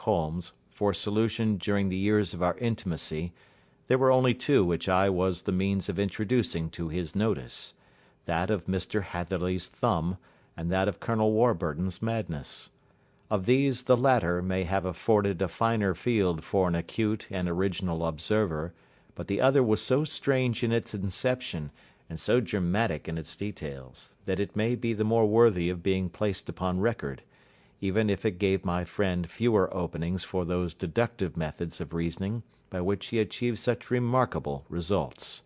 Holmes for solution during the years of our intimacy, there were only two which I was the means of introducing to his notice, that of Mr. Hatherley's thumb, and that of Colonel Warburton's madness. Of these the latter may have afforded a finer field for an acute and original observer, but the other was so strange in its inception, and so dramatic in its details, that it may be the more worthy of being placed upon record, even if it gave my friend fewer openings for those deductive methods of reasoning by which he achieved such remarkable results.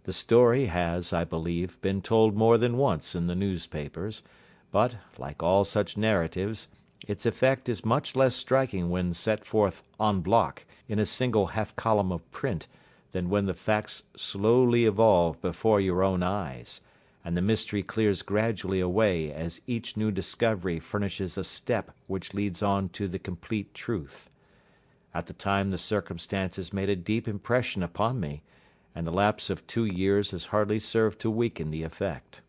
The story has, I believe, been told more than once in the newspapers, but, like all such narratives, its effect is much less striking when set forth en bloc in a single half-column of print than when the facts slowly evolve before your own eyes, and the mystery clears gradually away as each new discovery furnishes a step which leads on to the complete truth. At the time the circumstances made a deep impression upon me, and the lapse of 2 years has hardly served to weaken the effect.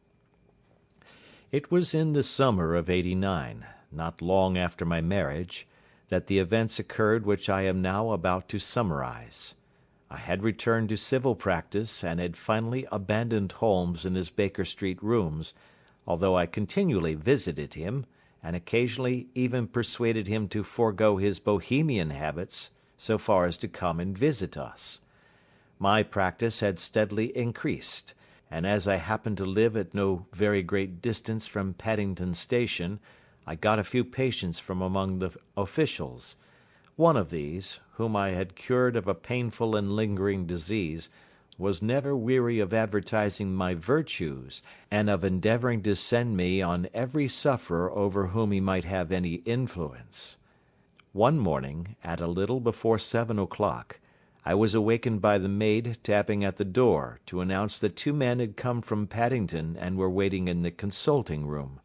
It was in the summer of '89, not long after my marriage, that the events occurred which I am now about to summarize. I had returned to civil practice and had finally abandoned Holmes in his Baker Street rooms, although I continually visited him, and occasionally even persuaded him to forego his Bohemian habits so far as to come and visit us. My practice had steadily increased, and as I happened to live at no very great distance from Paddington Station, I got a few patients from among the officials. One of these, whom I had cured of a painful and lingering disease, was never weary of advertising my virtues, and of endeavouring to send me on every sufferer over whom he might have any influence. One morning, at a little before 7 o'clock, I was awakened by the maid tapping at the door to announce that 2 men had come from Paddington and were waiting in the consulting room.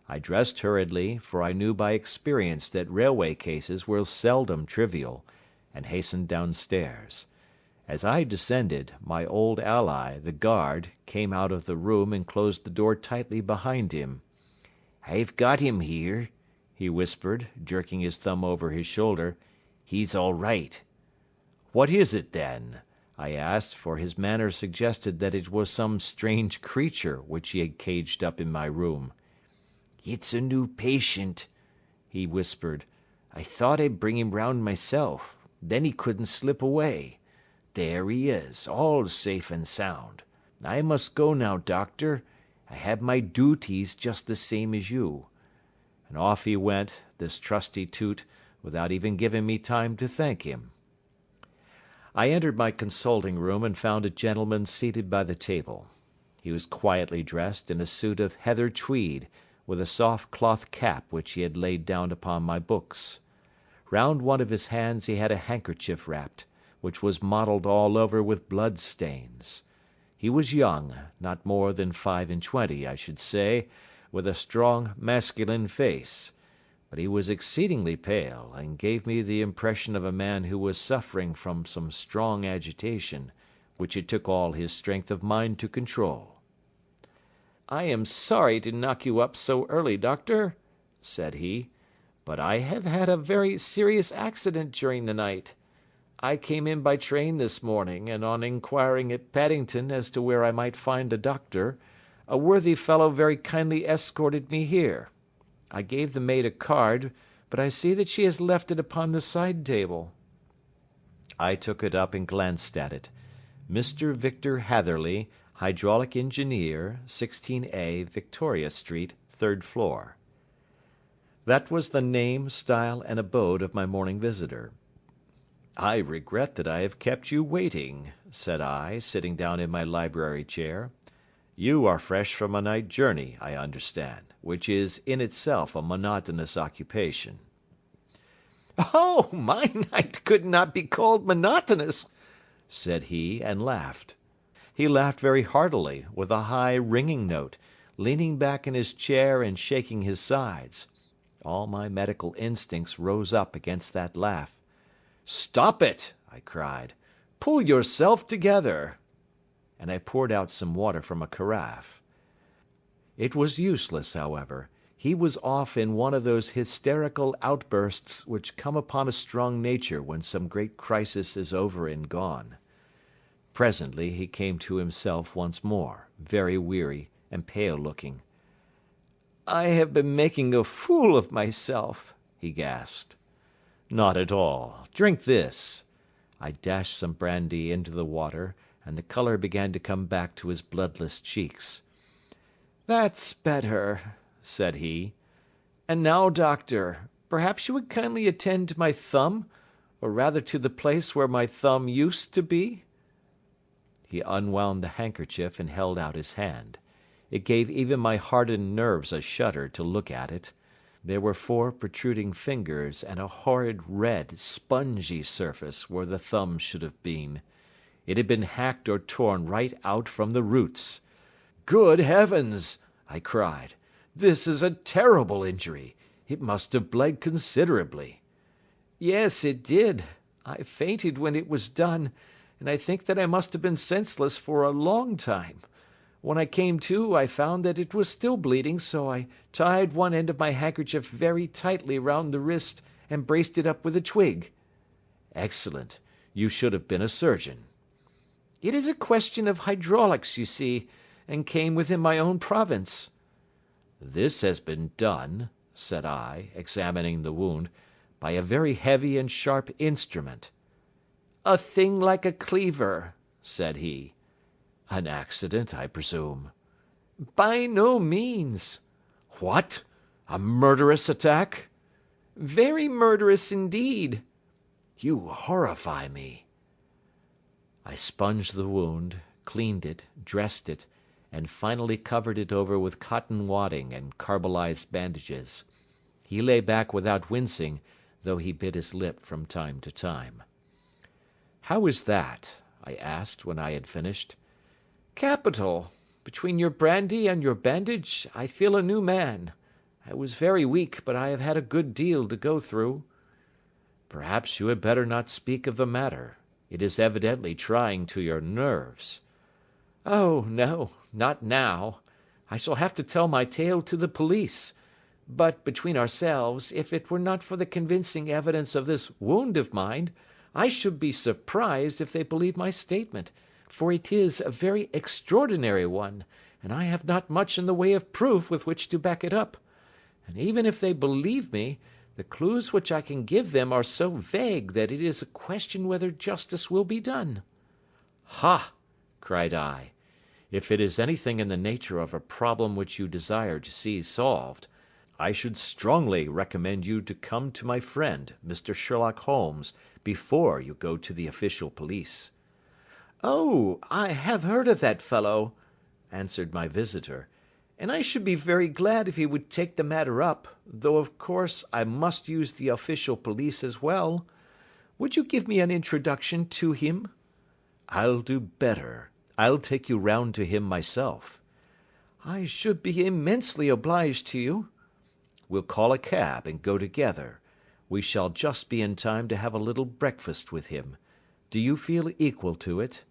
I dressed hurriedly, for I knew by experience that railway cases were seldom trivial, and hastened downstairs. As I descended, my old ally, the guard, came out of the room and closed the door tightly behind him. "I've got him here," he whispered, jerking his thumb over his shoulder. "He's all right." "What is it, then?" I asked, for his manner suggested that it was some strange creature which he had caged up in my room. "It's a new patient," he whispered. "I thought I'd bring him round myself. Then he couldn't slip away. There he is, all safe and sound. I must go now, doctor. I have my duties just the same as you." And off he went, this trusty toot, without even giving me time to thank him. I entered my consulting room and found a gentleman seated by the table. He was quietly dressed in a suit of heather tweed, with a soft cloth cap which he had laid down upon my books. Round one of his hands he had a handkerchief wrapped, which was mottled all over with blood stains. He was young, not more than 25, I should say, with a strong masculine face, but he was exceedingly pale, and gave me the impression of a man who was suffering from some strong agitation, which it took all his strength of mind to control. "I am sorry to knock you up so early, doctor," said he, "but I have had a very serious accident during the night. I came in by train this morning, and on inquiring at Paddington as to where I might find a doctor, a worthy fellow very kindly escorted me here. I gave the maid a card, but I see that she has left it upon the side table." I took it up and glanced at it. Mr. Victor Hatherley, Hydraulic Engineer, 16A, Victoria Street, 3rd floor. That was the name, style, and abode of my morning visitor. "I regret that I have kept you waiting," said I, sitting down in my library chair. "You are fresh from a night journey, I understand, which is in itself a monotonous occupation." "Oh, my night could not be called monotonous," said he, and laughed. He laughed very heartily, with a high, ringing note, leaning back in his chair and shaking his sides. All my medical instincts rose up against that laugh. "Stop it!" I cried. "Pull yourself together!" And I poured out some water from a carafe. It was useless, however. He was off in one of those hysterical outbursts which come upon a strong nature when some great crisis is over and gone. Presently he came to himself once more, very weary and pale-looking. "I have been making a fool of myself," he gasped. "Not at all. Drink this." I dashed some brandy into the water, and the colour began to come back to his bloodless cheeks. "That's better," said he. "And now, doctor, perhaps you would kindly attend to my thumb, or rather to the place where my thumb used to be?" He unwound the handkerchief and held out his hand. It gave even my hardened nerves a shudder to look at it. There were 4 protruding fingers and a horrid red, spongy surface where the thumb should have been. It had been hacked or torn right out from the roots. "Good heavens!" I cried. "This is a terrible injury. It must have bled considerably." "Yes, it did. I fainted when it was done, and I think that I must have been senseless for a long time. When I came to, I found that it was still bleeding, so I tied one end of my handkerchief very tightly round the wrist and braced it up with a twig." "Excellent. You should have been a surgeon." "It is a question of hydraulics, you see, and came within my own province." "This has been done," said I, examining the wound, "by a very heavy and sharp instrument." "A thing like a cleaver," said he. "An accident, I presume?" "By no means." "What? A murderous attack?" "Very murderous indeed." "You horrify me." I sponged the wound, cleaned it, dressed it, and finally covered it over with cotton wadding and carbolized bandages. He lay back without wincing, though he bit his lip from time to time. "How is that?" I asked when I had finished. "Capital. Between your brandy and your bandage, I feel a new man. I was very weak, but I have had a good deal to go through." "Perhaps you had better not speak of the matter. It is evidently trying to your nerves." "Oh, no, not now. I shall have to tell my tale to the police. But, between ourselves, if it were not for the convincing evidence of this wound of mine, I should be surprised if they believed my statement, for it is a very extraordinary one, and I have not much in the way of proof with which to back it up. And even if they believe me, the clues which I can give them are so vague that it is a question whether justice will be done." "Ha!" cried I. "If it is anything in the nature of a problem which you desire to see solved, I should strongly recommend you to come to my friend, Mr. Sherlock Holmes, before you go to the official police." "Oh, I have heard of that fellow," answered my visitor, "and I should be very glad if he would take the matter up, though of course I must use the official police as well. Would you give me an introduction to him?" "I'll do better. I'll take you round to him myself." "I should be immensely obliged to you." "We'll call a cab and go together. We shall just be in time to have a little breakfast with him. Do you feel equal to it?"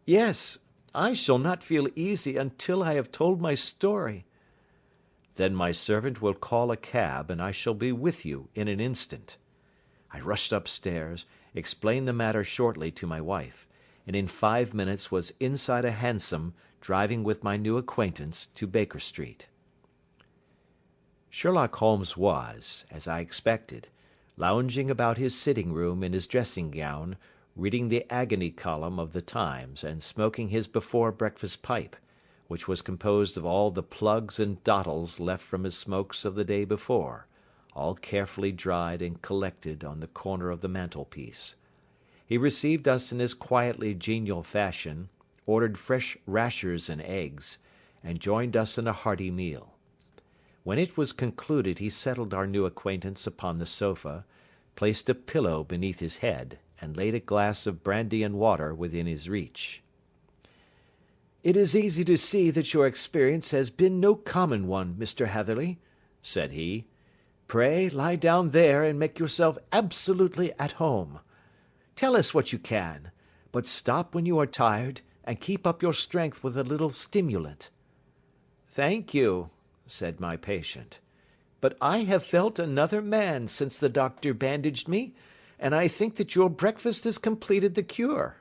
"Yes, I shall not feel easy until I have told my story." "Then my servant will call a cab and I shall be with you in an instant." I rushed upstairs, explained the matter shortly to my wife, and in 5 minutes was inside a hansom driving with my new acquaintance to Baker Street. Sherlock Holmes was, as I expected, lounging about his sitting room in his dressing gown, reading the agony column of the Times and smoking his before breakfast pipe, which was composed of all the plugs and dottles left from his smokes of the day before, all carefully dried and collected on the corner of the mantelpiece. He received us in his quietly genial fashion, ordered fresh rashers and eggs, and joined us in a hearty meal. When it was concluded he settled our new acquaintance upon the sofa, placed a pillow beneath his head, and laid a glass of brandy and water within his reach. "It is easy to see that your experience has been no common one, Mr. Hatherley," said he. "Pray lie down there and make yourself absolutely at home. Tell us what you can, but stop when you are tired and keep up your strength with a little stimulant." "Thank you," said my patient. "But I have felt another man since the doctor bandaged me, and I think that your breakfast has completed the cure.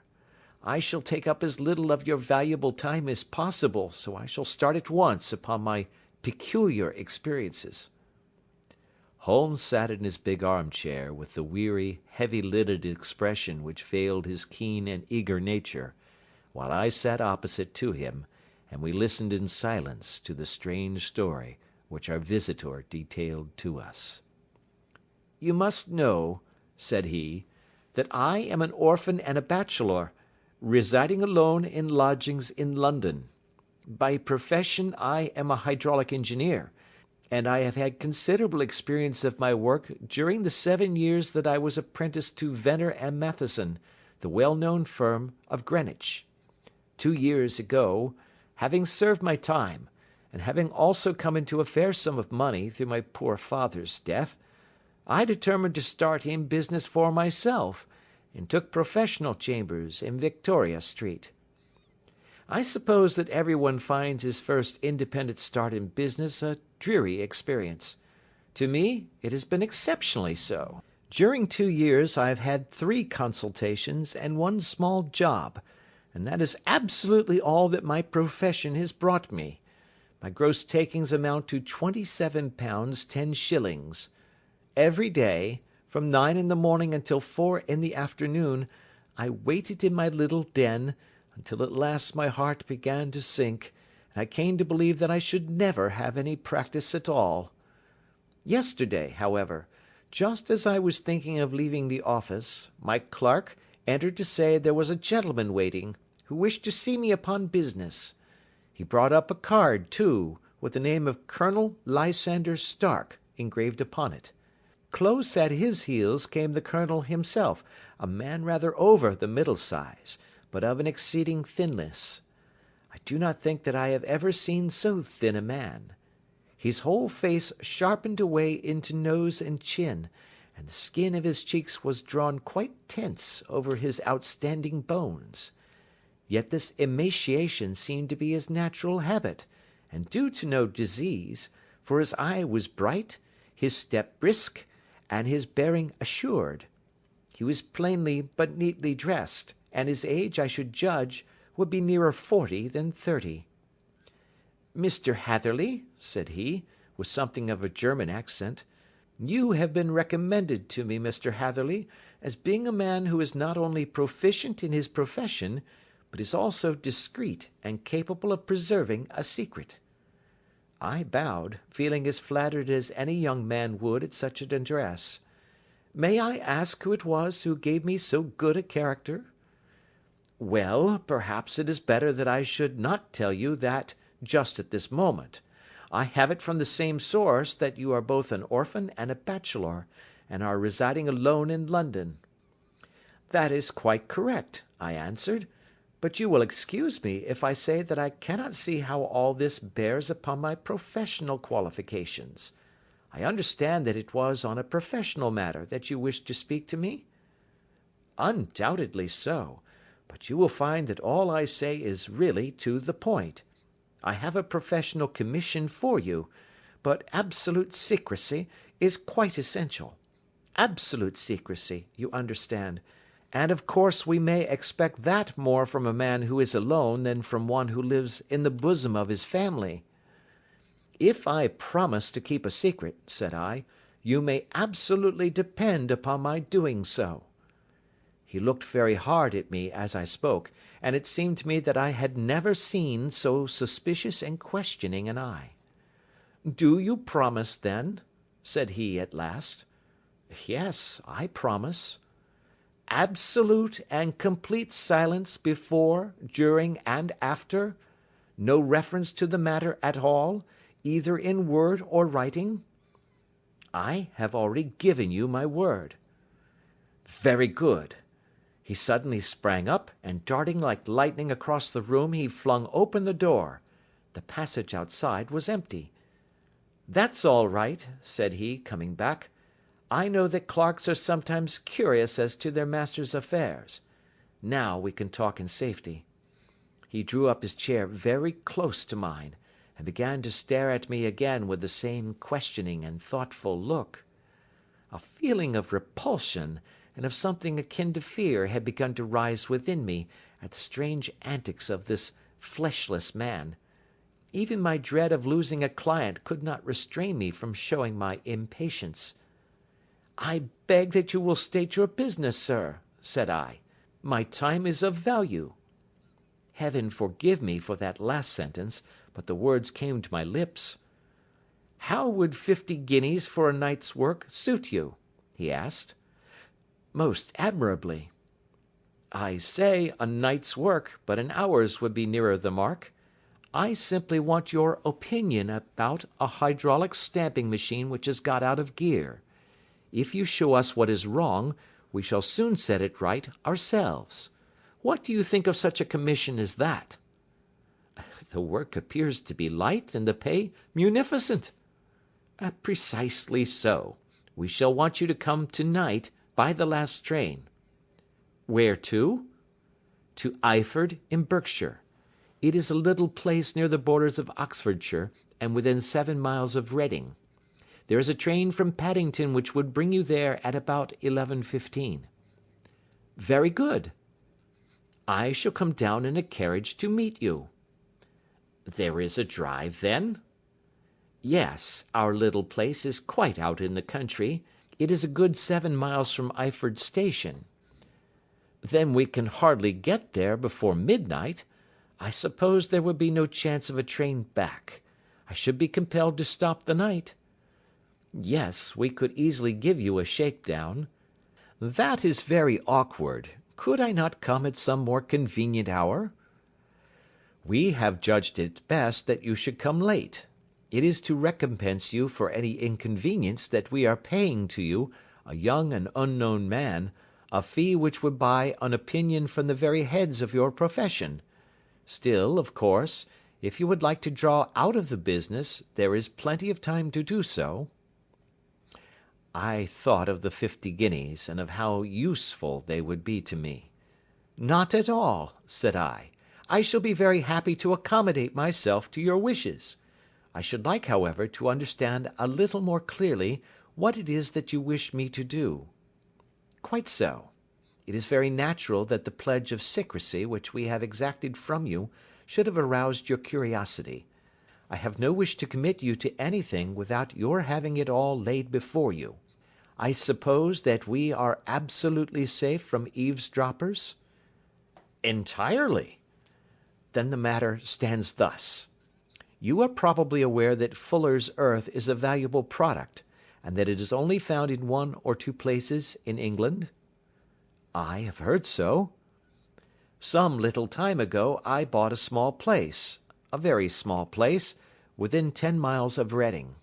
I shall take up as little of your valuable time as possible, so I shall start at once upon my peculiar experiences." Holmes sat in his big armchair with the weary, heavy-lidded expression which veiled his keen and eager nature, while I sat opposite to him, and we listened in silence to the strange story which our visitor detailed to us. "You must know," said he, "that I am an orphan and a bachelor, residing alone in lodgings in London. By profession I am a hydraulic engineer, and I have had considerable experience of my work during the 7 years that I was apprenticed to Venner and Matheson, the well-known firm of Greenwich. 2 years ago, having served my time, and having also come into a fair sum of money through my poor father's death, I determined to start in business for myself, and took professional chambers in Victoria Street. I suppose that everyone finds his first independent start in business a dreary experience. To me, it has been exceptionally so. During 2 years I have had 3 consultations and 1 small job, and that is absolutely all that my profession has brought me. My gross takings amount to £27 10s. Every day, from 9 in the morning until 4 in the afternoon, I waited in my little den, until at last my heart began to sink, and I came to believe that I should never have any practice at all. Yesterday, however, just as I was thinking of leaving the office, my clerk entered to say there was a gentleman waiting, who wished to see me upon business. He brought up a card, too, with the name of Colonel Lysander Stark engraved upon it. Close at his heels came the colonel himself, a man rather over the middle size, but of an exceeding thinness. I do not think that I have ever seen so thin a man. His whole face sharpened away into nose and chin, and the skin of his cheeks was drawn quite tense over his outstanding bones. Yet this emaciation seemed to be his natural habit, and due to no disease, for his eye was bright, his step brisk, and his bearing assured. He was plainly but neatly dressed, and his age, I should judge, would be nearer 40 than 30. "Mr. Hatherley," said he, with something of a German accent, "you have been recommended to me, Mr. Hatherley, as being a man who is not only proficient in his profession, but is also discreet and capable of preserving a secret." I bowed, feeling as flattered as any young man would at such an address. "May I ask who it was who gave me so good a character?" "Well, perhaps it is better that I should not tell you that just at this moment. I have it from the same source that you are both an orphan and a bachelor, and are residing alone in London." "That is quite correct," I answered, "but you will excuse me if I say that I cannot see how all this bears upon my professional qualifications. I understand that it was on a professional matter that you wished to speak to me?" "Undoubtedly so, but you will find that all I say is really to the point. I have a professional commission for you, but absolute secrecy is quite essential. Absolute secrecy, you understand, and of course we may expect that more from a man who is alone than from one who lives in the bosom of his family." "If I promise to keep a secret," said I, "you may absolutely depend upon my doing so." He looked very hard at me as I spoke, and it seemed to me that I had never seen so suspicious and questioning an eye. "Do you promise, then?" said he at last. "Yes, I promise." "Absolute and complete silence before, during, and after? No reference to the matter at all, either in word or writing?" "I have already given you my word." "Very good." He suddenly sprang up, and darting like lightning across the room, he flung open the door. The passage outside was empty. "That's all right," said he, coming back. "I know that clerks are sometimes curious as to their master's affairs. Now we can talk in safety." He drew up his chair very close to mine, and began to stare at me again with the same questioning and thoughtful look. A feeling of repulsion and of something akin to fear had begun to rise within me at the strange antics of this fleshless man. Even my dread of losing a client could not restrain me from showing my impatience. "I beg that you will state your business, sir," said I. "My time is of value." Heaven forgive me for that last sentence, but the words came to my lips. "How would 50 guineas for a night's work suit you?" he asked. "Most admirably." "I say a night's work, but an hour's would be nearer the mark. I simply want your opinion about a hydraulic stamping machine which has got out of gear. If you show us what is wrong, we shall soon set it right ourselves. What do you think of such a commission as that?" "The work appears to be light and the pay munificent." "Precisely so. We shall want you to come to-night by the last train." "Where to?" "To Iford, in Berkshire. It is a little place near the borders of Oxfordshire, and within 7 miles of Reading. There is a train from Paddington which would bring you there at about 11:15. "Very good." "I shall come down in a carriage to meet you." "There is a drive, then?" "Yes, our little place is quite out in the country. It is a good 7 miles from Iford station." "Then we can hardly get there before midnight. I suppose there would be no chance of a train back. I should be compelled to stop the night." "Yes, we could easily give you a shakedown." "That is very awkward. Could I not come at some more convenient hour?" "We have judged it best that you should come late. It is to recompense you for any inconvenience that we are paying to you, a young and unknown man, a fee which would buy an opinion from the very heads of your profession. Still, of course, if you would like to draw out of the business, there is plenty of time to do so." I thought of the 50 guineas, and of how useful they would be to me. "Not at all," said I. "I shall be very happy to accommodate myself to your wishes. I should like, however, to understand a little more clearly what it is that you wish me to do." "Quite so. It is very natural that the pledge of secrecy which we have exacted from you should have aroused your curiosity. I have no wish to commit you to anything without your having it all laid before you. I suppose that we are absolutely safe from eavesdroppers?" "Entirely." "Then the matter stands thus. You are probably aware that Fuller's earth is a valuable product, and that it is only found in 1 or 2 places in England?" "I have heard so." "Some little time ago I bought a small place, a very small place, within 10 miles of Reading.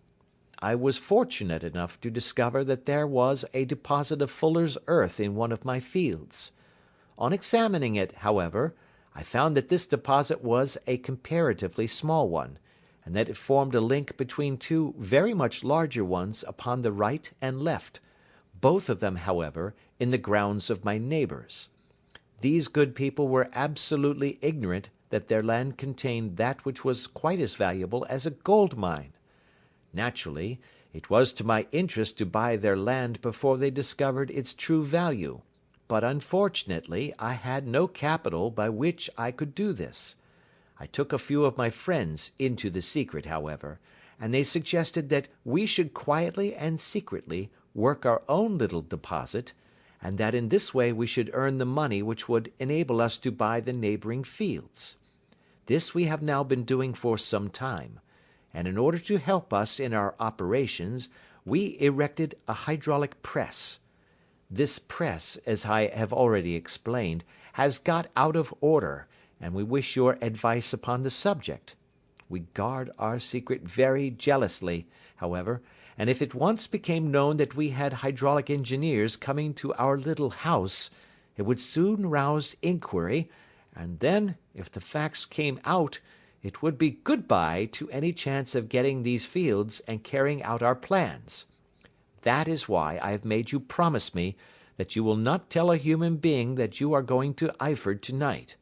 I was fortunate enough to discover that there was a deposit of Fuller's earth in one of my fields. On examining it, however, I found that this deposit was a comparatively small one, and that it formed a link between 2 very much larger ones upon the right and left, both of them, however, in the grounds of my neighbours. These good people were absolutely ignorant that their land contained that which was quite as valuable as a gold mine. Naturally, it was to my interest to buy their land before they discovered its true value, but unfortunately I had no capital by which I could do this. I took a few of my friends into the secret, however, and they suggested that we should quietly and secretly work our own little deposit, and that in this way we should earn the money which would enable us to buy the neighbouring fields. This we have now been doing for some time, and in order to help us in our operations, we erected a hydraulic press. This press, as I have already explained, has got out of order, and we wish your advice upon the subject. We guard our secret very jealously, however, and if it once became known that we had hydraulic engineers coming to our little house, it would soon rouse inquiry, and then, if the facts came out, it would be good-bye to any chance of getting these fields and carrying out our plans. That is why I have made you promise me that you will not tell a human being that you are going to Iford to-night.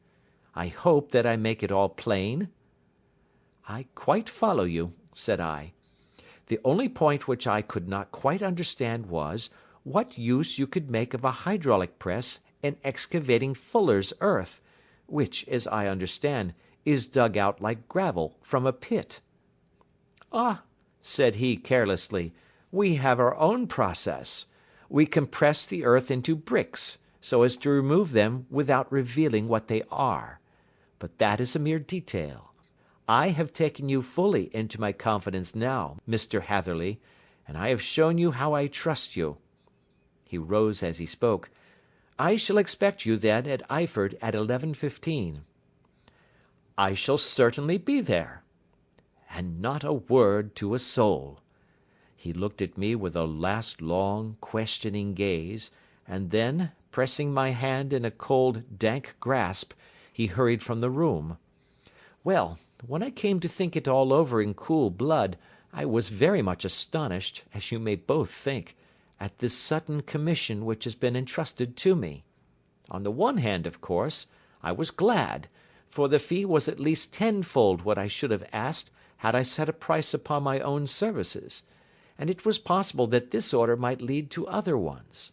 I hope that I make it all plain?" "I quite follow you," said I. "The only point which I could not quite understand was, what use you could make of a hydraulic press in excavating fuller's earth, which, as I understand, is dug out like gravel from a pit." "Ah," said he carelessly, "we have our own process. We compress the earth into bricks, so as to remove them without revealing what they are. But that is a mere detail. I have taken you fully into my confidence now, Mr. Hatherley, and I have shown you how I trust you." He rose as he spoke. "I shall expect you, then, at Eyford at 11:15. "I shall certainly be there." And not a word to a soul. He looked at me with a last long, questioning gaze, and then, pressing my hand in a cold, dank grasp, he hurried from the room. Well, when I came to think it all over in cool blood, I was very much astonished, as you may both think, at this sudden commission which has been entrusted to me. On the one hand, of course, I was glad, for the fee was at least tenfold what I should have asked had I set a price upon my own services, and it was possible that this order might lead to other ones.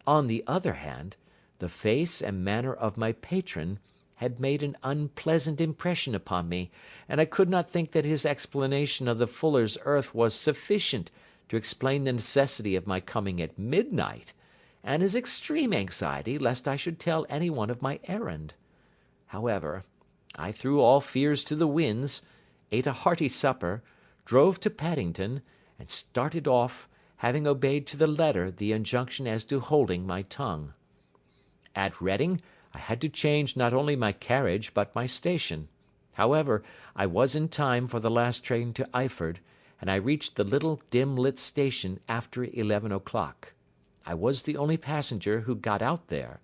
On the other hand, the face and manner of my patron had made an unpleasant impression upon me, and I could not think that his explanation of the fuller's earth was sufficient to explain the necessity of my coming at midnight, and his extreme anxiety lest I should tell any one of my errand. However, I threw all fears to the winds, ate a hearty supper, drove to Paddington, and started off, having obeyed to the letter the injunction as to holding my tongue. At Reading, I had to change not only my carriage but my station. However, I was in time for the last train to Eyford, and I reached the little dim-lit station after 11 o'clock. I was the only passenger who got out there,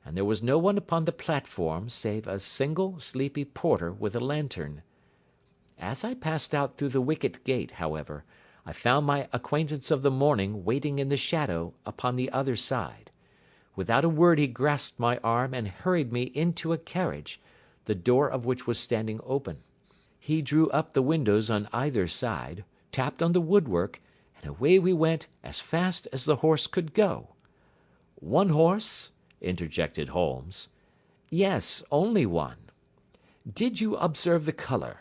and there was no one upon the platform save a single sleepy porter with a lantern. As I passed out through the wicket gate, however, I found my acquaintance of the morning waiting in the shadow upon the other side. Without a word he grasped my arm and hurried me into a carriage, the door of which was standing open. He drew up the windows on either side, tapped on the woodwork, and away we went as fast as the horse could go. "One horse?" interjected Holmes. "Yes, only one." "Did you observe the colour?"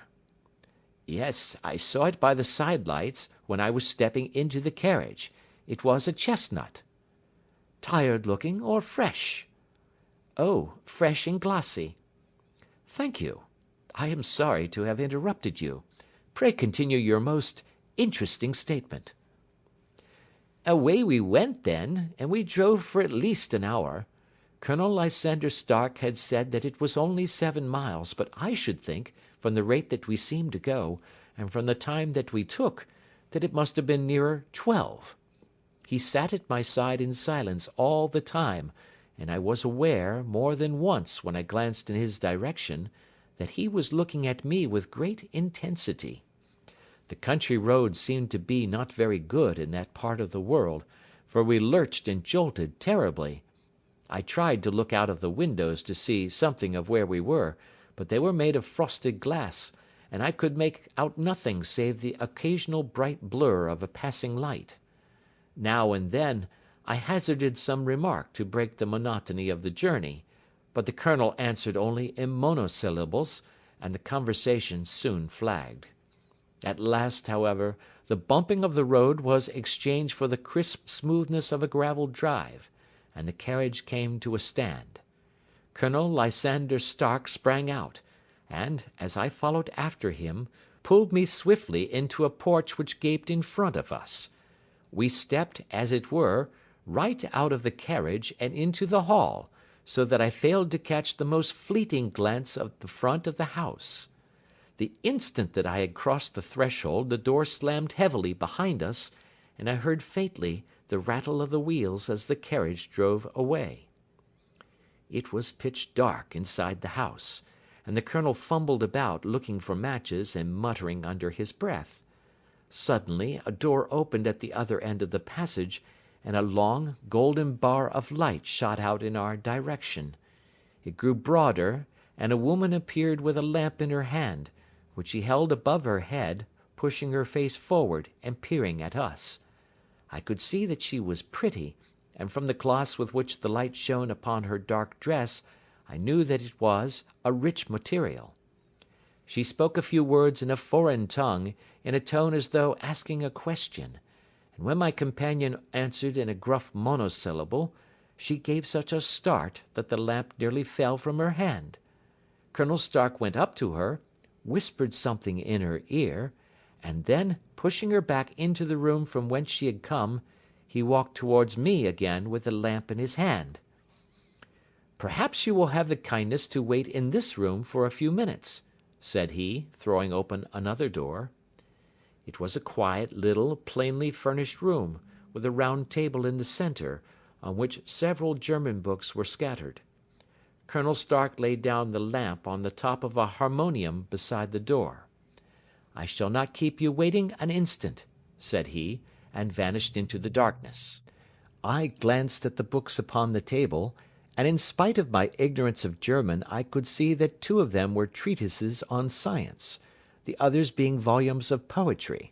"Yes, I saw it by the side lights when I was stepping into the carriage. It was a chestnut." "Tired looking or fresh?" "Oh, fresh and glossy." "Thank you. I am sorry to have interrupted you. Pray continue your most interesting statement." "Away we went then, and we drove for at least an hour. Colonel Lysander Stark had said that it was only 7 miles, but I should think, from the rate that we seemed to go, and from the time that we took, that it must have been nearer 12. He sat at my side in silence all the time, and I was aware, more than once when I glanced in his direction, that he was looking at me with great intensity. The country road seemed to be not very good in that part of the world, for we lurched and jolted terribly. I tried to look out of the windows to see something of where we were, but they were made of frosted glass, and I could make out nothing save the occasional bright blur of a passing light. Now and then I hazarded some remark to break the monotony of the journey, but the colonel answered only in monosyllables, and the conversation soon flagged. At last, however, the bumping of the road was exchanged for the crisp smoothness of a gravelled drive, and the carriage came to a stand. Colonel Lysander Stark sprang out, and, as I followed after him, pulled me swiftly into a porch which gaped in front of us. We stepped, as it were, right out of the carriage and into the hall, so that I failed to catch the most fleeting glance of the front of the house. The instant that I had crossed the threshold the door slammed heavily behind us, and I heard faintly the rattle of the wheels as the carriage drove away. It was pitch dark inside the house, and the colonel fumbled about looking for matches and muttering under his breath. Suddenly a door opened at the other end of the passage, and a long, golden bar of light shot out in our direction. It grew broader, and a woman appeared with a lamp in her hand, which she held above her head, pushing her face forward and peering at us. I could see that she was pretty, and from the gloss with which the light shone upon her dark dress, I knew that it was a rich material. She spoke a few words in a foreign tongue, in a tone as though asking a question, and when my companion answered in a gruff monosyllable, she gave such a start that the lamp nearly fell from her hand. Colonel Stark went up to her, whispered something in her ear, and then, pushing her back into the room from whence she had come, he walked towards me again with the lamp in his hand. "Perhaps you will have the kindness to wait in this room for a few minutes," said he, throwing open another door. It was a quiet, little, plainly furnished room, with a round table in the centre, on which several German books were scattered. Colonel Stark laid down the lamp on the top of a harmonium beside the door. "I shall not keep you waiting an instant," said he, and vanished into the darkness. I glanced at the books upon the table, and in spite of my ignorance of German I could see that 2 of them were treatises on science, the others being volumes of poetry.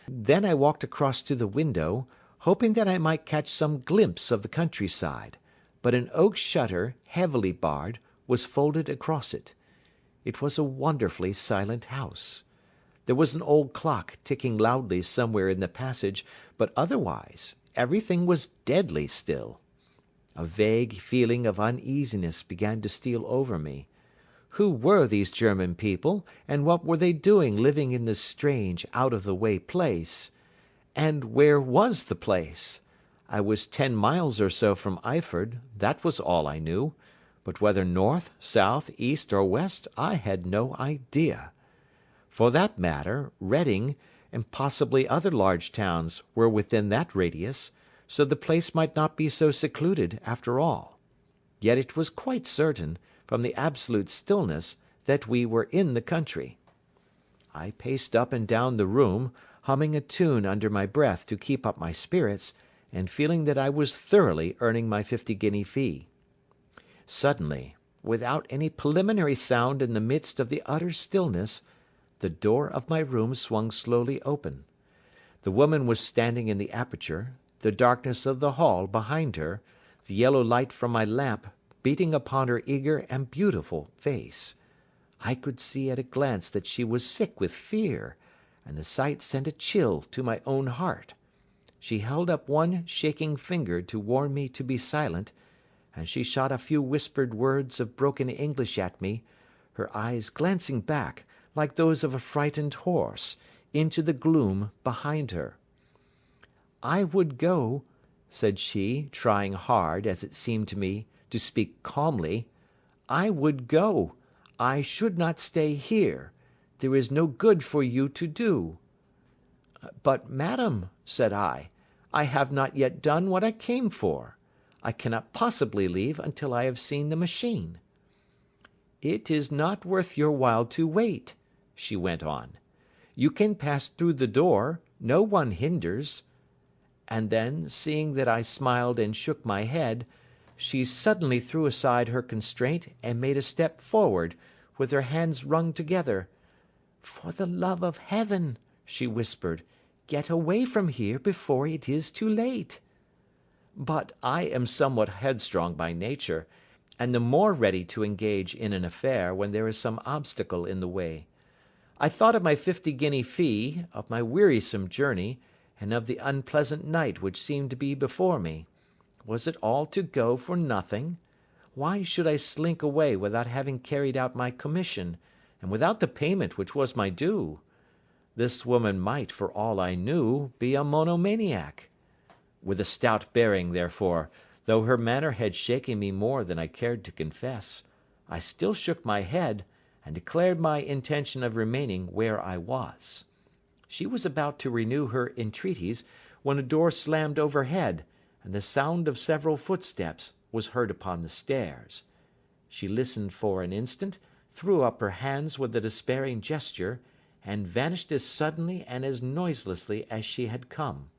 Then I walked across to the window, hoping that I might catch some glimpse of the countryside, but an oak shutter, heavily barred, was folded across it. It was a wonderfully silent house. There was an old clock ticking loudly somewhere in the passage, but otherwise everything was deadly still. A vague feeling of uneasiness began to steal over me. Who were these German people, and what were they doing living in this strange, out-of-the-way place? And where was the place? I was 10 miles or so from Eyford, that was all I knew, but whether north, south, east, or west, I had no idea. For that matter, Reading, and possibly other large towns, were within that radius, so the place might not be so secluded after all. Yet it was quite certain, from the absolute stillness, that we were in the country. I paced up and down the room, humming a tune under my breath to keep up my spirits, and feeling that I was thoroughly earning my 50-guinea fee. Suddenly, without any preliminary sound in the midst of the utter stillness, the door of my room swung slowly open. The woman was standing in the aperture, the darkness of the hall behind her, the yellow light from my lamp beating upon her eager and beautiful face. I could see at a glance that she was sick with fear, and the sight sent a chill to my own heart. She held up one shaking finger to warn me to be silent, and she shot a few whispered words of broken English at me, her eyes glancing back, like those of a frightened horse, into the gloom behind her. "I would go," said she, trying hard, as it seemed to me, to speak calmly. "I would go. I should not stay here. There is no good for you to do." "But, madam," said I have not yet done what I came for. I cannot possibly leave until I have seen the machine." "It is not worth your while to wait," she went on. "You can pass through the door, no one hinders." And then, seeing that I smiled and shook my head, she suddenly threw aside her constraint and made a step forward, with her hands wrung together. "For the love of heaven," she whispered, "get away from here before it is too late." But I am somewhat headstrong by nature, and the more ready to engage in an affair when there is some obstacle in the way. I thought of my 50-guinea fee, of my wearisome journey, and of the unpleasant night which seemed to be before me. Was it all to go for nothing? Why should I slink away without having carried out my commission, and without the payment which was my due? This woman might, for all I knew, be a monomaniac. With a stout bearing, therefore, though her manner had shaken me more than I cared to confess, I still shook my head, and declared my intention of remaining where I was. She was about to renew her entreaties, when a door slammed overhead, and the sound of several footsteps was heard upon the stairs. She listened for an instant, threw up her hands with a despairing gesture, and vanished as suddenly and as noiselessly as she had come.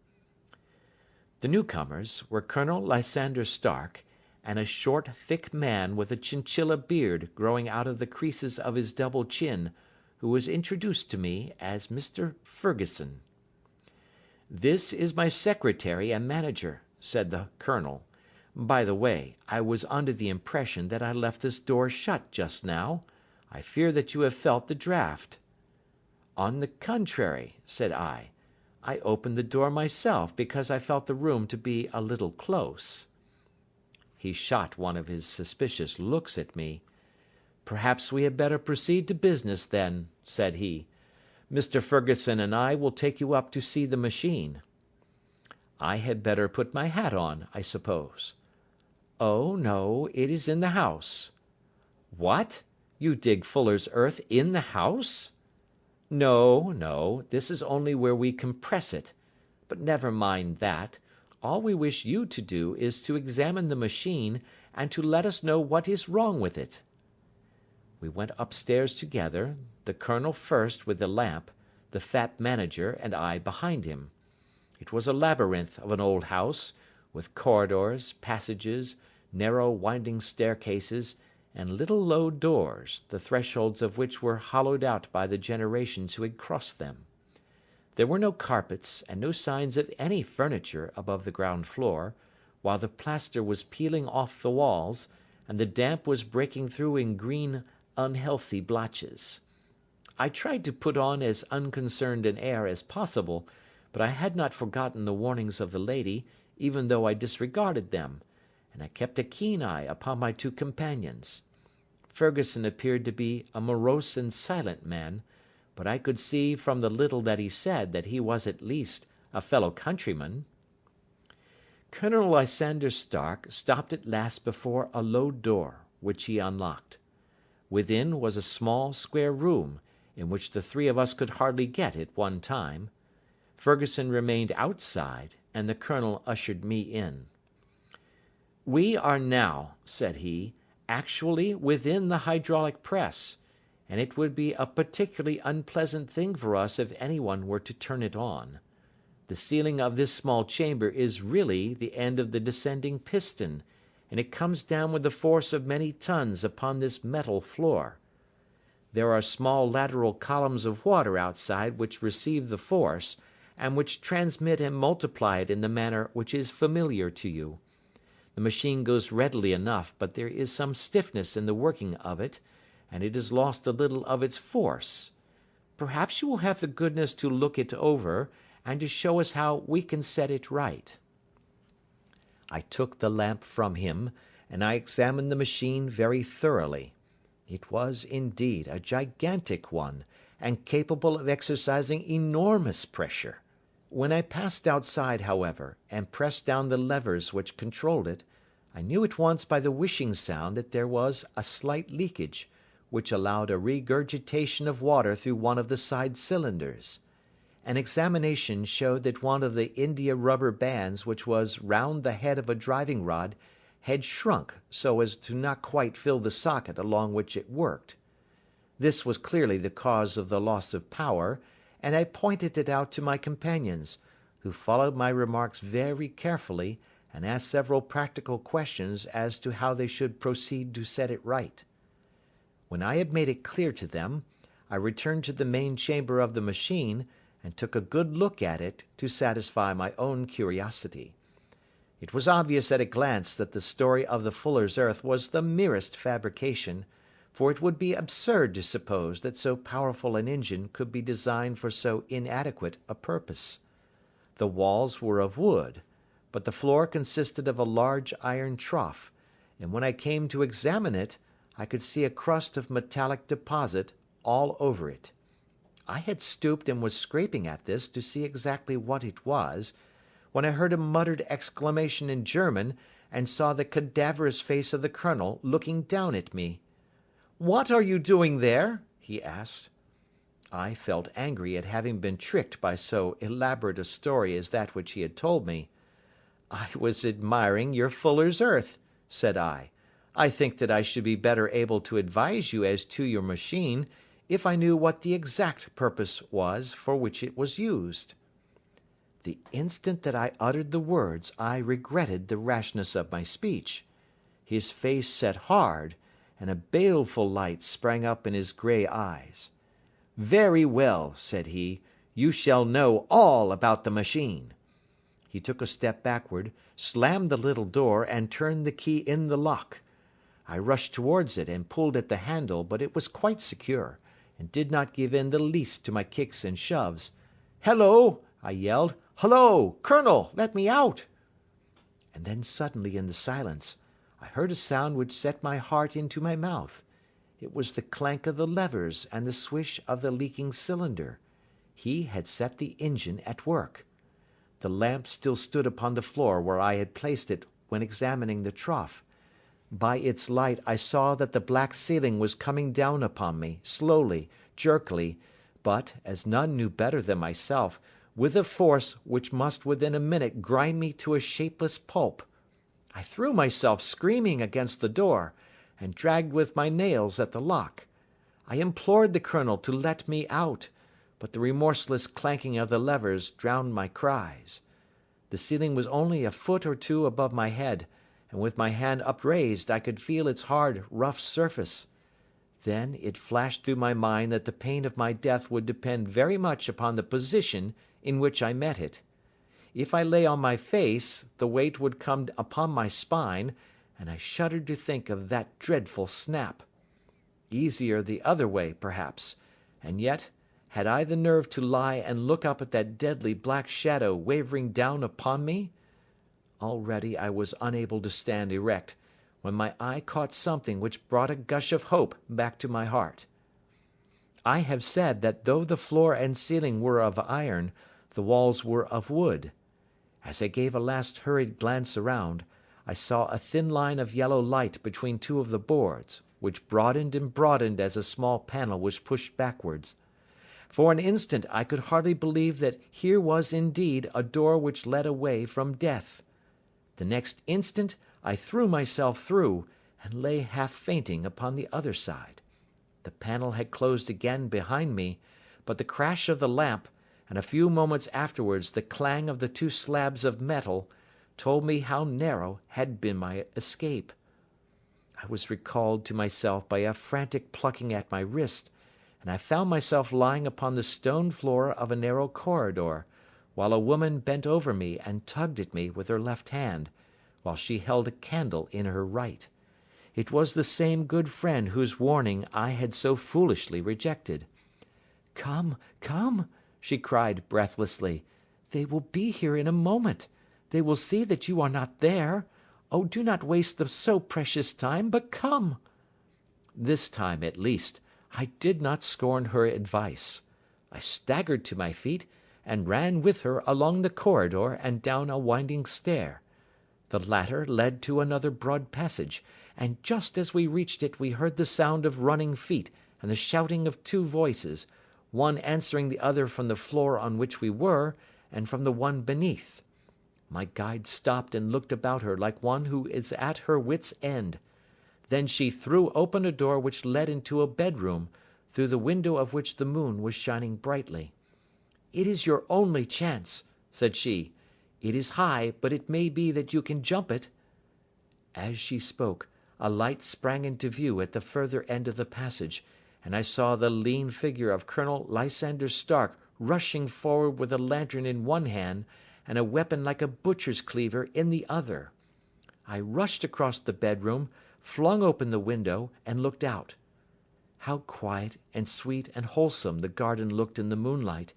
The newcomers were Colonel Lysander Stark, and a short, thick man with a chinchilla beard growing out of the creases of his double chin, who who was introduced to me as Mr. Ferguson. "This is my secretary and manager," said the Colonel. "By the way, I was under the impression that I left this door shut just now. I fear that you have felt the draught." "On the contrary," said I opened the door myself because I felt the room to be a little close." He shot one of his suspicious looks at me. "Perhaps we had better proceed to business, then," said he. "Mr. Ferguson and I will take you up to see the machine." "I had better put my hat on, I suppose." "Oh, no, it is in the house." "What? You dig fuller's earth in the house?" "No, no, this is only where we compress it. But never mind that. All we wish you to do is to examine the machine, and to let us know what is wrong with it." We went upstairs together, the Colonel first with the lamp, the fat manager and I behind him. It was a labyrinth of an old house, with corridors, passages, narrow winding staircases, and little low doors, the thresholds of which were hollowed out by the generations who had crossed them. There were no carpets, and no signs of any furniture above the ground floor, while the plaster was peeling off the walls, and the damp was breaking through in green, unhealthy blotches. I tried to put on as unconcerned an air as possible, but I had not forgotten the warnings of the lady, even though I disregarded them, and I kept a keen eye upon my two companions. Ferguson appeared to be a morose and silent man, but I could see from the little that he said that he was at least a fellow countryman. Colonel Lysander Stark stopped at last before a low door, which he unlocked. Within was a small square room, in which the three of us could hardly get at one time. Ferguson remained outside, and the Colonel ushered me in. "We are now," said he, "actually within the hydraulic press, and it would be a particularly unpleasant thing for us if anyone were to turn it on. The ceiling of this small chamber is really the end of the descending piston, and it comes down with the force of many tons upon this metal floor. There are small lateral columns of water outside which receive the force, and which transmit and multiply it in the manner which is familiar to you. The machine goes readily enough, but there is some stiffness in the working of it, and it has lost a little of its force. Perhaps you will have the goodness to look it over, and to show us how we can set it right." I took the lamp from him, and I examined the machine very thoroughly. It was, indeed, a gigantic one, and capable of exercising enormous pressure. When I passed outside, however, and pressed down the levers which controlled it, I knew at once by the whishing sound that there was a slight leakage, which allowed a regurgitation of water through one of the side cylinders. An examination showed that one of the india rubber bands which was round the head of a driving rod had shrunk so as to not quite fill the socket along which it worked. This was clearly the cause of the loss of power, and I pointed it out to my companions, who followed my remarks very carefully and asked several practical questions as to how they should proceed to set it right. When I had made it clear to them, I returned to the main chamber of the machine, and took a good look at it to satisfy my own curiosity. It was obvious at a glance that the story of the fuller's earth was the merest fabrication, for it would be absurd to suppose that so powerful an engine could be designed for so inadequate a purpose. The walls were of wood, but the floor consisted of a large iron trough, and when I came to examine it, I could see a crust of metallic deposit all over it. I had stooped and was scraping at this to see exactly what it was, when I heard a muttered exclamation in German, and saw the cadaverous face of the Colonel looking down at me. "What are you doing there?" he asked. I felt angry at having been tricked by so elaborate a story as that which he had told me. "I was admiring your fuller's earth," said I. "I think that I should be better able to advise you as to your machine, if I knew what the exact purpose was for which it was used." The instant that I uttered the words I regretted the rashness of my speech. His face set hard, and a baleful light sprang up in his grey eyes. "Very well," said he, "you shall know all about the machine." He took a step backward, slammed the little door, and turned the key in the lock. I rushed towards it and pulled at the handle, but it was quite secure, and did not give in the least to my kicks and shoves. "Hello!" I yelled. "Hullo! Colonel, let me out!" And then suddenly in the silence I heard a sound which set my heart into my mouth. It was the clank of the levers and the swish of the leaking cylinder. He had set the engine at work. The lamp still stood upon the floor where I had placed it when examining the trough. By its light I saw that the black ceiling was coming down upon me, slowly, jerkily, but, as none knew better than myself, with a force which must within a minute grind me to a shapeless pulp. I threw myself screaming against the door, and dragged with my nails at the lock. I implored the colonel to let me out, but the remorseless clanking of the levers drowned my cries. The ceiling was only a foot or two above my head, and with my hand upraised I could feel its hard, rough surface. Then it flashed through my mind that the pain of my death would depend very much upon the position in which I met it. If I lay on my face, the weight would come upon my spine, and I shuddered to think of that dreadful snap. Easier the other way, perhaps, and yet, had I the nerve to lie and look up at that deadly black shadow wavering down upon me? Already I was unable to stand erect, when my eye caught something which brought a gush of hope back to my heart. I have said that though the floor and ceiling were of iron, the walls were of wood. As I gave a last hurried glance around, I saw a thin line of yellow light between two of the boards, which broadened and broadened as a small panel was pushed backwards. For an instant I could hardly believe that here was indeed a door which led away from death. The next instant I threw myself through, and lay half fainting upon the other side. The panel had closed again behind me, but the crash of the lamp, and a few moments afterwards the clang of the two slabs of metal, told me how narrow had been my escape. I was recalled to myself by a frantic plucking at my wrist, and I found myself lying upon the stone floor of a narrow corridor, while a woman bent over me and tugged at me with her left hand, while she held a candle in her right. It was the same good friend whose warning I had so foolishly rejected. "Come, come," she cried breathlessly. "They will be here in a moment. They will see that you are not there. Oh, do not waste the so precious time, but come." This time, at least, I did not scorn her advice. I staggered to my feet, and ran with her along the corridor and down a winding stair. The latter led to another broad passage, and just as we reached it we heard the sound of running feet and the shouting of two voices, one answering the other from the floor on which we were, and from the one beneath. My guide stopped and looked about her like one who is at her wits' end. Then she threw open a door which led into a bedroom, through the window of which the moon was shining brightly. "It is your only chance," said she. "It is high, but it may be that you can jump it." As she spoke, a light sprang into view at the further end of the passage, and I saw the lean figure of Colonel Lysander Stark rushing forward with a lantern in one hand and a weapon like a butcher's cleaver in the other. I rushed across the bedroom, flung open the window, and looked out. How quiet and sweet and wholesome the garden looked in the moonlight,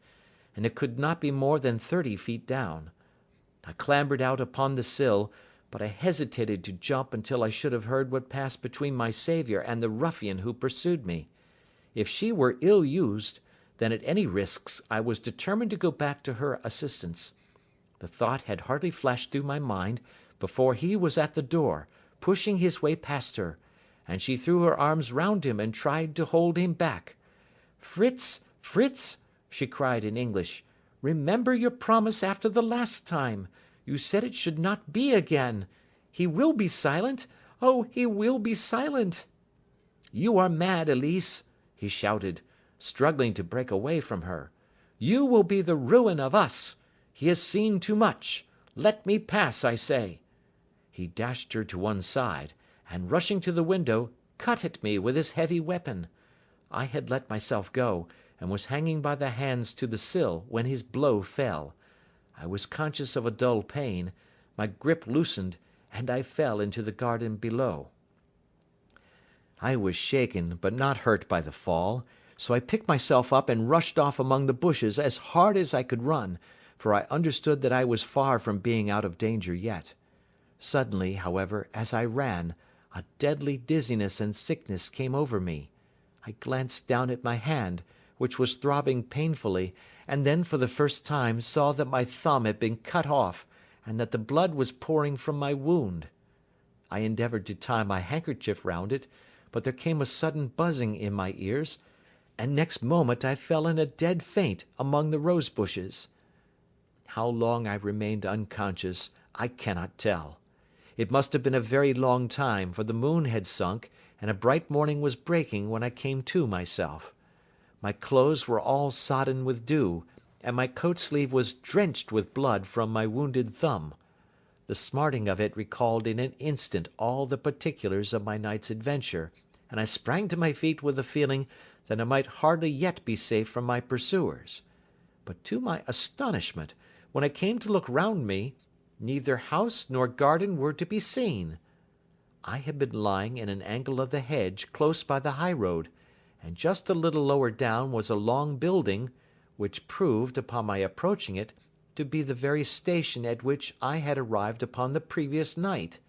and it could not be more than 30 feet down. I clambered out upon the sill, but I hesitated to jump until I should have heard what passed between my saviour and the ruffian who pursued me. If she were ill used, then at any risks I was determined to go back to her assistance. The thought had hardly flashed through my mind before he was at the door, pushing his way past her, and she threw her arms round him and tried to hold him back. "Fritz, Fritz," she cried in English, "remember your promise after the last time. You said it should not be again. He will be silent. Oh, he will be silent." "You are mad, Elise," he shouted, struggling to break away from her. "You will be the ruin of us. He has seen too much. Let me pass, I say." He dashed her to one side, and rushing to the window, cut at me with his heavy weapon. I had let myself go, and was hanging by the hands to the sill, when his blow fell. I was conscious of a dull pain, my grip loosened, and I fell into the garden below. I was shaken, but not hurt by the fall, so I picked myself up and rushed off among the bushes as hard as I could run, for I understood that I was far from being out of danger yet. Suddenly, however, as I ran, a deadly dizziness and sickness came over me. I glanced down at my hand, which was throbbing painfully, and then for the first time saw that my thumb had been cut off, and that the blood was pouring from my wound. I endeavoured to tie my handkerchief round it, but there came a sudden buzzing in my ears, and next moment I fell in a dead faint among the rose bushes. How long I remained unconscious I cannot tell. It must have been a very long time, for the moon had sunk, and a bright morning was breaking when I came to myself. My clothes were all sodden with dew, and my coat sleeve was drenched with blood from my wounded thumb. The smarting of it recalled in an instant all the particulars of my night's adventure, and I sprang to my feet with the feeling that I might hardly yet be safe from my pursuers. But to my astonishment, when I came to look round me, neither house nor garden were to be seen. I had been lying in an angle of the hedge close by the high road, and just a little lower down was a long building, which proved, upon my approaching it, to be the very station at which I had arrived upon the previous night.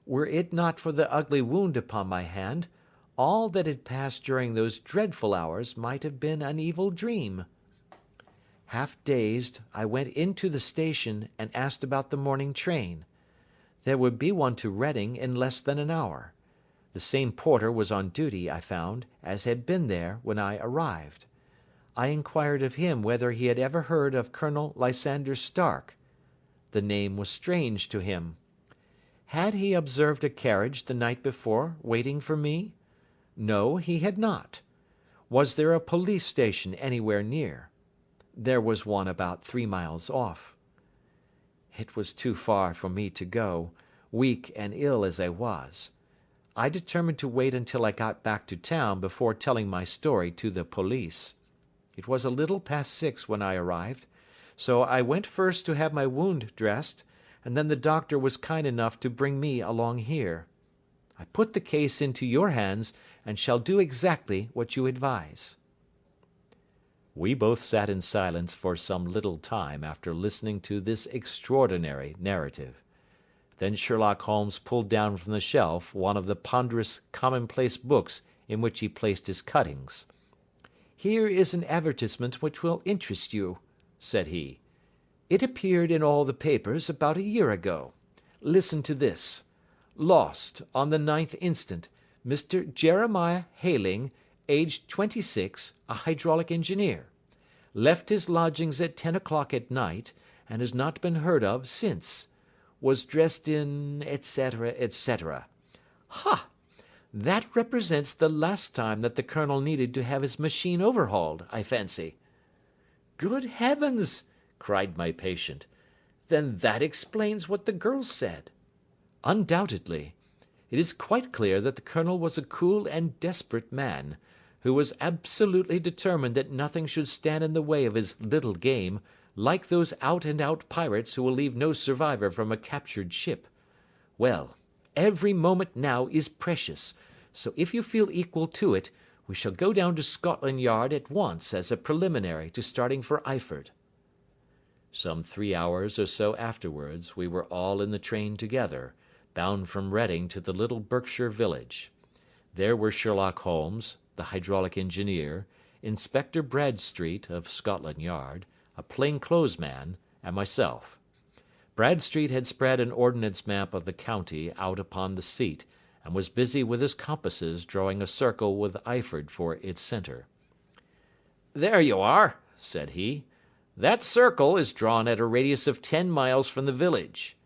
Were it not for the ugly wound upon my hand, all that had passed during those dreadful hours might have been an evil dream. Half dazed, I went into the station and asked about the morning train. There would be one to Reading in less than an hour. The same porter was on duty, I found, as had been there when I arrived. I inquired of him whether he had ever heard of Colonel Lysander Stark. The name was strange to him. Had he observed a carriage the night before waiting for me? No, he had not. Was there a police station anywhere near? There was one about 3 miles off. It was too far for me to go, weak and ill as I was. I determined to wait until I got back to town before telling my story to the police. It was a little past 6 when I arrived, so I went first to have my wound dressed, and then the doctor was kind enough to bring me along here. I put the case into your hands, and shall do exactly what you advise. We both sat in silence for some little time after listening to this extraordinary narrative. Then Sherlock Holmes pulled down from the shelf one of the ponderous commonplace books in which he placed his cuttings. "Here is an advertisement which will interest you," said he. "It appeared in all the papers about a year ago. Listen to this. Lost, on the 9th instant, Mr. Jeremiah Hayling, aged 26, a hydraulic engineer. Left his lodgings at 10 o'clock at night, and has not been heard of since. Was dressed in, etc., etc. Ha! That represents the last time that the Colonel needed to have his machine overhauled, I fancy." "Good heavens!" cried my patient. "Then that explains what the girl said." "Undoubtedly. It is quite clear that the Colonel was a cool and desperate man, who was absolutely determined that nothing should stand in the way of his little game, like those out-and-out pirates who will leave no survivor from a captured ship. Well, every moment now is precious, so if you feel equal to it, we shall go down to Scotland Yard at once as a preliminary to starting for Eyford." Some 3 hours or so afterwards we were all in the train together, bound from Reading to the little Berkshire village. There were Sherlock Holmes, the hydraulic engineer, Inspector Bradstreet of Scotland Yard, a plain-clothes man, and myself. Bradstreet had spread an ordnance map of the county out upon the seat, and was busy with his compasses drawing a circle with Eyford for its centre. "There you are," said he. "That circle is drawn at a radius of 10 miles from the village.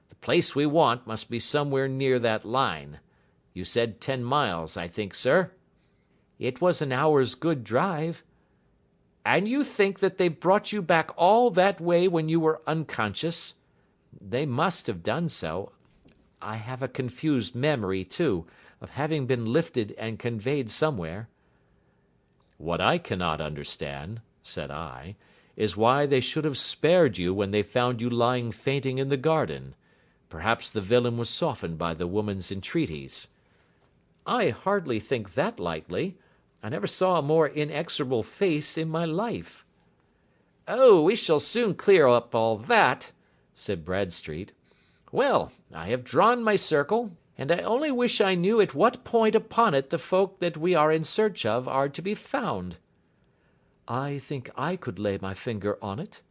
The place we want must be somewhere near that line. You said 10 miles, I think, sir?" "It was an hour's good drive." "And you think that they brought you back all that way when you were unconscious?" "They must have done so. I have a confused memory, too, of having been lifted and conveyed somewhere." What I cannot understand, said I, is why they should have spared you when they found you lying fainting in the garden. Perhaps the villain was softened by the woman's entreaties. I hardly think that likely. I never saw a more inexorable face in my life. Oh, we shall soon clear up all that, said Bradstreet. Well, I have drawn my circle, and I only wish I knew at what point upon it the folk that we are in search of are to be found. I think I could lay my finger on it,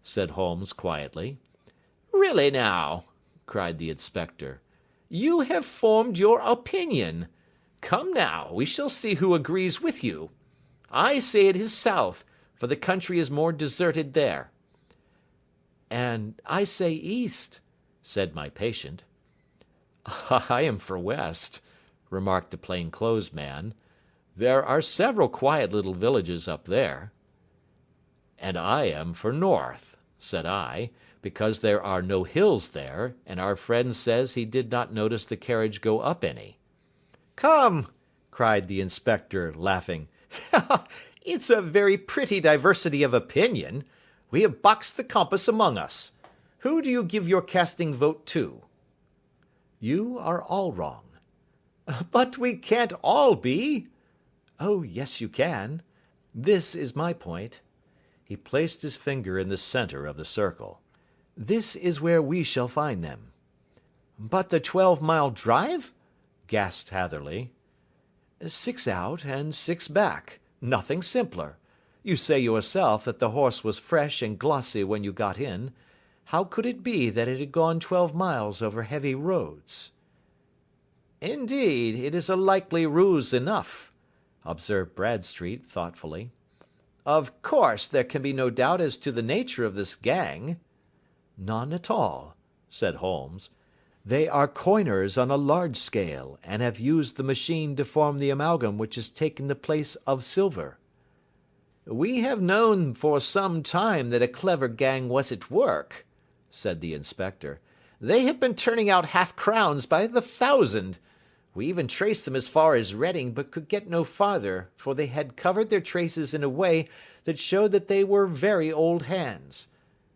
said Holmes quietly. Really now, cried the inspector, you have formed your opinion. Come now, we shall see who agrees with you. I say it is south, for the country is more deserted there. And I say east, said my patient. I am for west, remarked the plain-clothes man. There are several quiet little villages up there. And I am for north, said I, because there are no hills there, and our friend says he did not notice the carriage go up any. Come, cried the inspector, laughing. It's a very pretty diversity of opinion. We have boxed the compass among us. Who do you give your casting vote to? You are all wrong. But we can't all be. Oh, yes, you can. This is my point. He placed his finger in the center of the circle. This is where we shall find them. But the 12-mile drive? Gasped Hatherley. 6 out and 6 back. Nothing simpler. You say yourself that the horse was fresh and glossy when you got in. How could it be that it had gone 12 miles over heavy roads? Indeed, it is a likely ruse enough, observed Bradstreet thoughtfully. Of course, there can be no doubt as to the nature of this gang. None at all, said Holmes. They are coiners on a large scale, and have used the machine to form the amalgam which has taken the place of silver. We have known for some time that a clever gang was at work, said the inspector. They have been turning out half-crowns by the thousand. We even traced them as far as Reading, but could get no farther, for they had covered their traces in a way that showed that they were very old hands.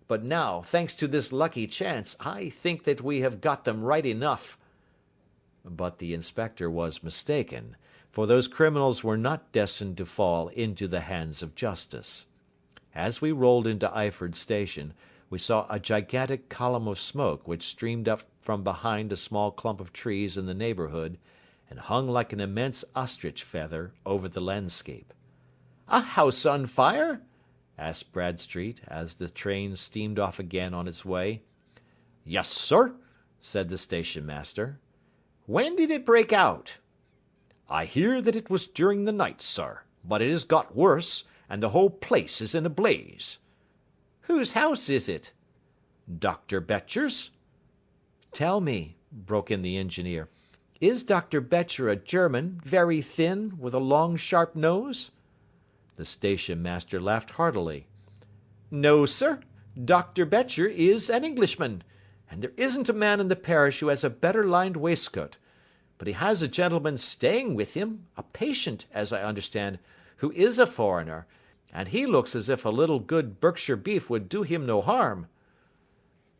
But now, thanks to this lucky chance, I think that we have got them right enough. But the inspector was mistaken, for those criminals were not destined to fall into the hands of justice. As we rolled into Eyford Station, we saw a gigantic column of smoke which streamed up from behind a small clump of trees in the neighbourhood, and hung like an immense ostrich feather over the landscape. A house on fire? asked Bradstreet, as the train steamed off again on its way. Yes, sir, said the station-master. When did it break out? I hear that it was during the night, sir, but it has got worse, and the whole place is in a blaze. Whose house is it? Dr. Betcher's. Tell me, broke in the engineer, is Dr. Betcher a German, very thin, with a long, sharp nose? The station-master laughed heartily. No, sir. Dr. Betcher is an Englishman, and there isn't a man in the parish who has a better lined waistcoat. But he has a gentleman staying with him, a patient, as I understand, who is a foreigner, and he looks as if a little good Berkshire beef would do him no harm.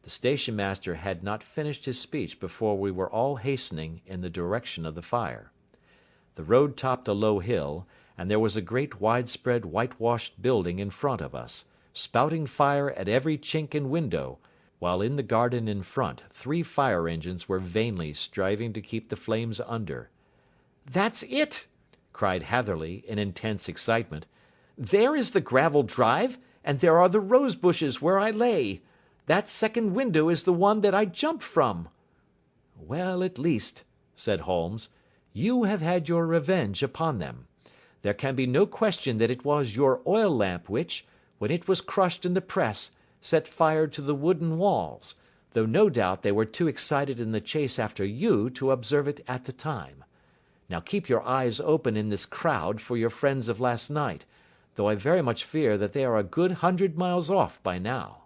The station-master had not finished his speech before we were all hastening in the direction of the fire. The road topped a low hill, and there was a great widespread whitewashed building in front of us, spouting fire at every chink and window, while in the garden in front 3 fire engines were vainly striving to keep the flames under. That's it, cried Hatherley in intense excitement. There is the gravel drive, and there are the rose bushes where I lay. That second window is the one that I jumped from. Well, at least, said Holmes, you have had your revenge upon them. There can be no question that it was your oil lamp which, when it was crushed in the press, set fire to the wooden walls, though no doubt they were too excited in the chase after you to observe it at the time. Now keep your eyes open in this crowd for your friends of last night, though I very much fear that they are a good 100 miles off by now.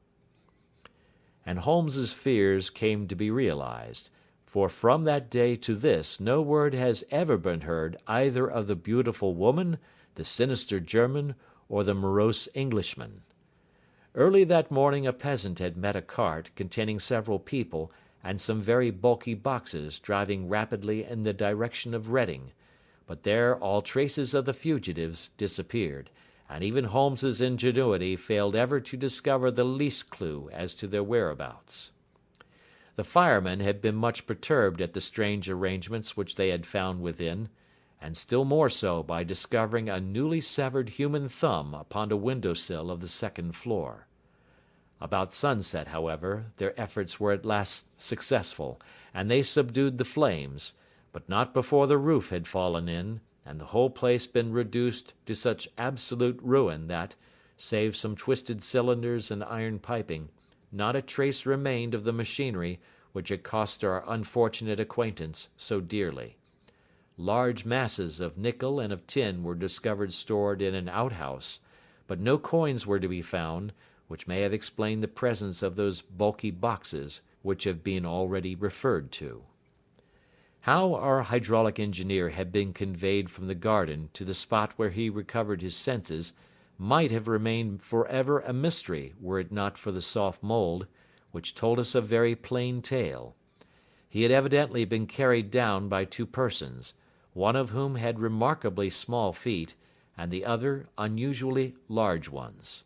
And Holmes's fears came to be realized, for from that day to this no word has ever been heard either of the beautiful woman, the sinister German, or the morose Englishman. Early that morning a peasant had met a cart containing several people and some very bulky boxes driving rapidly in the direction of Reading, but there all traces of the fugitives disappeared, and even Holmes's ingenuity failed ever to discover the least clue as to their whereabouts. The firemen had been much perturbed at the strange arrangements which they had found within, and still more so by discovering a newly severed human thumb upon a window-sill of the second floor. About sunset, however, their efforts were at last successful, and they subdued the flames, but not before the roof had fallen in, and the whole place been reduced to such absolute ruin that, save some twisted cylinders and iron piping, not a trace remained of the machinery which had cost our unfortunate acquaintance so dearly. Large masses of nickel and of tin were discovered stored in an outhouse, but no coins were to be found, which may have explained the presence of those bulky boxes which have been already referred to. How our hydraulic engineer had been conveyed from the garden to the spot where he recovered his senses might have remained for ever a mystery were it not for the soft mould, which told us a very plain tale. He had evidently been carried down by two persons, one of whom had remarkably small feet, and the other unusually large ones.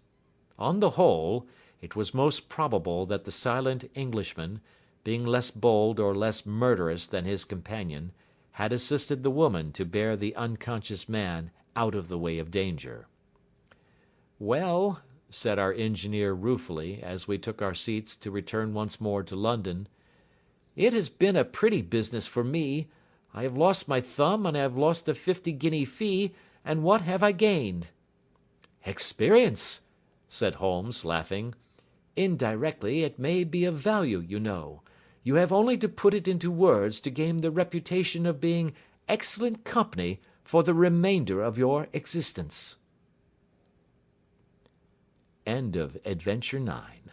On the whole, it was most probable that the silent Englishman, being less bold or less murderous than his companion, had assisted the woman to bear the unconscious man out of the way of danger. "Well," said our engineer ruefully, as we took our seats to return once more to London, "it has been a pretty business for me. I have lost my thumb, and I have lost a 50-guinea fee, and what have I gained?" "Experience," said Holmes, laughing. "Indirectly it may be of value, you know. You have only to put it into words to gain the reputation of being excellent company for the remainder of your existence." End of Adventure 9.